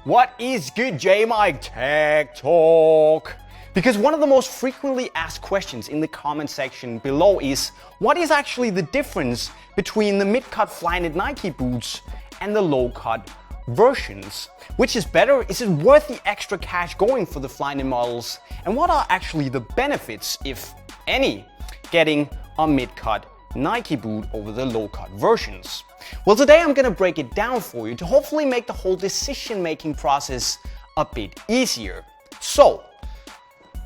What is good, Unisport Tech Talk? Because one of the most frequently asked questions in the comment section below is, what is actually the difference between the mid-cut Flyknit Nike boots and the low-cut versions? Which is better? Is it worth the extra cash going for the Flyknit models? And what are actually the benefits, if any, getting a mid-cut Nike boot over the low-cut versions? Well, today I'm gonna break it down for you to hopefully make the whole decision-making process a bit easier. So,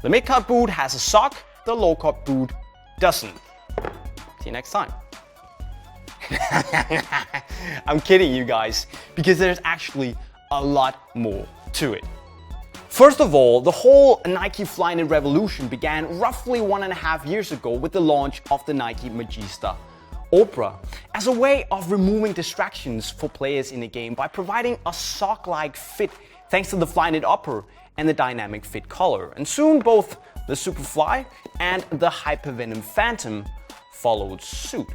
the mid-cut boot has a sock, the low-cut boot doesn't. See you next time. I'm kidding you guys, because there's actually a lot more to it. First of all, the whole Nike Flyknit revolution began roughly 1.5 years ago with the launch of the Nike Magista Obra as a way of removing distractions for players in the game by providing a sock-like fit thanks to the Flyknit upper and the dynamic fit color. And soon both the Superfly and the Hypervenom Phantom followed suit.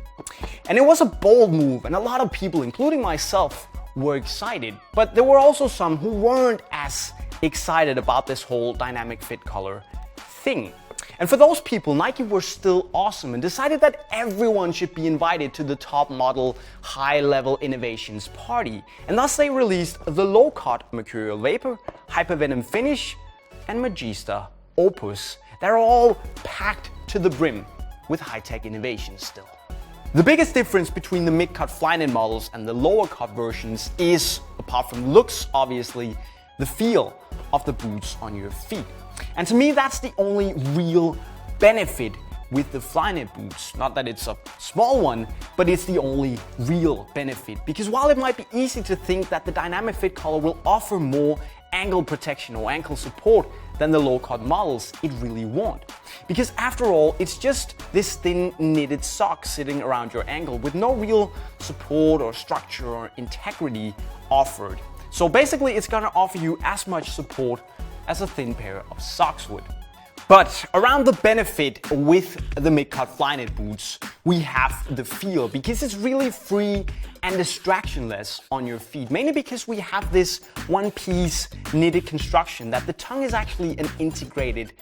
And it was a bold move, and a lot of people, including myself, were excited. But there were also some who weren't as excited about this whole dynamic fit color thing. And for those people, Nike were still awesome and decided that everyone should be invited to the top model high-level innovations party. And thus they released the low-cut Mercurial Vapor, Hypervenom Phinish, and Magista Opus that are all packed to the brim with high-tech innovations still. The biggest difference between the mid-cut Flyknit models and the lower-cut versions is, apart from looks obviously, the feel of the boots on your feet. And to me, that's the only real benefit with the Flyknit boots. Not that it's a small one, but it's the only real benefit. Because while it might be easy to think that the dynamic fit color will offer more ankle protection or ankle support than the low-cut models, it really won't. Because after all, it's just this thin knitted sock sitting around your ankle with no real support or structure or integrity offered. So basically, it's gonna offer you as much support as a thin pair of socks would. But around the benefit with the mid-cut Flyknit boots, we have the feel, because it's really free and distractionless on your feet. Mainly because we have this one-piece knitted construction that the tongue is actually an integrated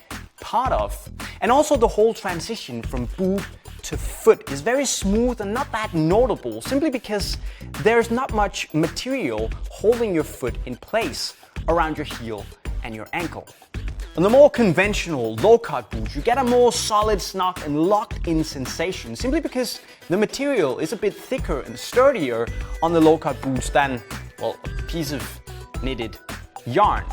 part of. And also the whole transition from boot to foot is very smooth and not that notable, simply because there's not much material holding your foot in place around your heel and your ankle. On the more conventional low-cut boots, you get a more solid, snug and locked-in sensation, simply because the material is a bit thicker and sturdier on the low-cut boots than, well, a piece of knitted yarn.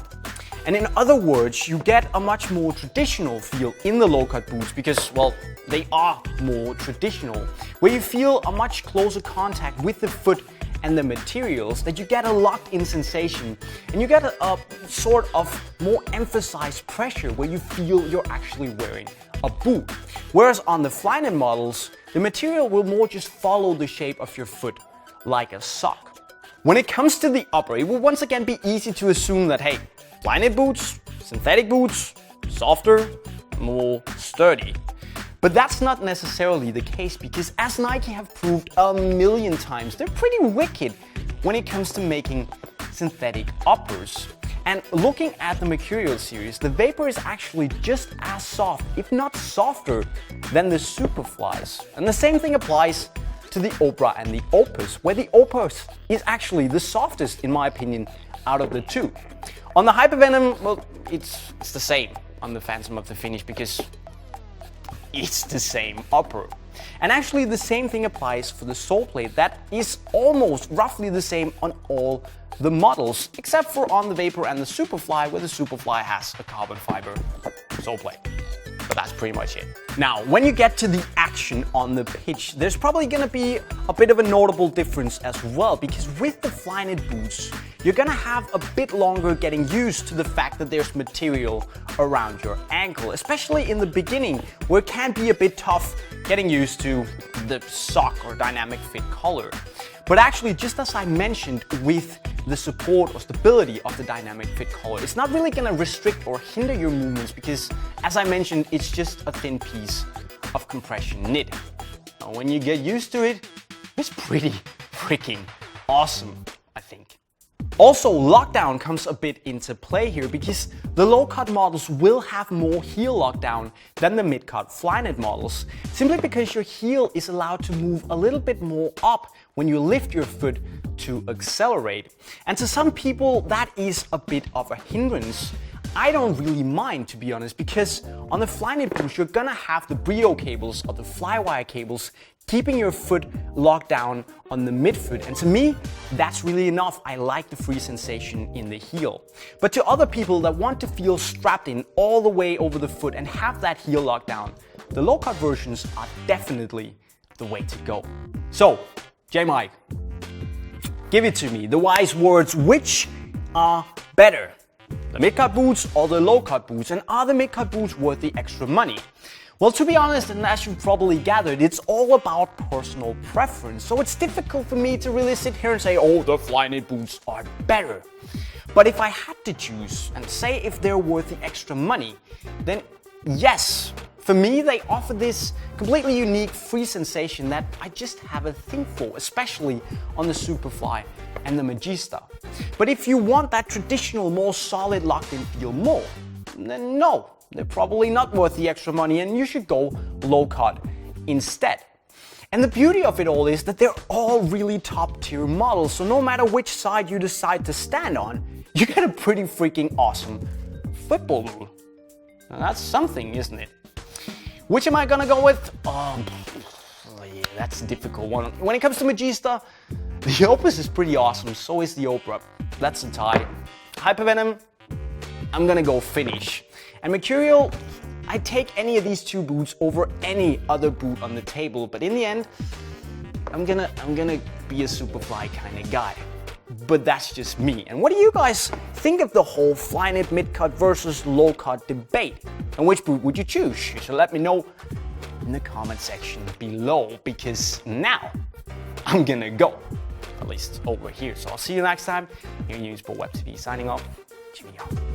And in other words, you get a much more traditional feel in the low-cut boots because, well, they are more traditional, where you feel a much closer contact with the foot and the materials, that you get a locked-in sensation and you get a sort of more emphasized pressure where you feel you're actually wearing a boot. Whereas on the Flyknit models, the material will more just follow the shape of your foot like a sock. When it comes to the upper, it will once again be easy to assume that, hey, Flyknit boots, synthetic boots, softer, more sturdy. But that's not necessarily the case, because as Nike have proved a million times, they're pretty wicked when it comes to making synthetic uppers. And looking at the Mercurial series, the Vapor is actually just as soft, if not softer, than the Superflies. And the same thing applies to the Obra and the Opus, where the Opus is actually the softest, in my opinion, out of the two. On the Hypervenom, well, it's the same on the Phantom of the Phinish, because it's the same upper. And actually the same thing applies for the sole plate that is almost roughly the same on all the models, except for on the Vapor and the Superfly, where the Superfly has a carbon fiber sole plate. But that's pretty much it. Now, when you get to the action on the pitch, there's probably gonna be a bit of a notable difference as well, because with the Flyknit boots, you're gonna have a bit longer getting used to the fact that there's material around your ankle, especially in the beginning, where it can be a bit tough getting used to the sock or dynamic fit color. But actually, just as I mentioned with the support or stability of the dynamic fit collar, it's not really gonna restrict or hinder your movements because, as I mentioned, it's just a thin piece of compression knit. Now, when you get used to it, it's pretty freaking awesome, I think. Also, lockdown comes a bit into play here because the low-cut models will have more heel lockdown than the mid-cut Flyknit models, simply because your heel is allowed to move a little bit more up when you lift your foot to accelerate. And to some people, that is a bit of a hindrance. I don't really mind, to be honest, because on the Flyknit boots, you're gonna have the Brio cables or the Flywire cables keeping your foot locked down on the midfoot. And to me, that's really enough. I like the free sensation in the heel. But to other people that want to feel strapped in all the way over the foot and have that heel locked down, the low-cut versions are definitely the way to go. So, J-Mike, give it to me. The wise words, which are better? The mid-cut boots or the low-cut boots? And are the mid-cut boots worth the extra money? Well, to be honest, and as you've probably gathered, it's all about personal preference. So it's difficult for me to really sit here and say, oh, the Flyknit boots are better. But if I had to choose and say if they're worth the extra money, then yes. For me, they offer this completely unique free sensation that I just have a thing for, especially on the Superfly and the Magista. But if you want that traditional, more solid locked-in feel more, then no, they're probably not worth the extra money and you should go low-cut instead. And the beauty of it all is that they're all really top-tier models, so no matter which side you decide to stand on, you get a pretty freaking awesome football move. Now that's something, isn't it? Which am I gonna go with? Yeah, that's a difficult one. When it comes to Magista, the Opus is pretty awesome, so is the Obra. That's a tie. Hypervenom, I'm gonna go Phinish. And Mercurial, I take any of these two boots over any other boot on the table, but in the end, I'm gonna be a Superfly kind of guy. But that's just me. And what do you guys think of the whole Flyknit mid-cut versus low-cut debate? And which boot would you choose? You should let me know in the comment section below, because now I'm gonna go, at least over here. So I'll see you next time. Your Unisport Web TV signing off. Cheerio.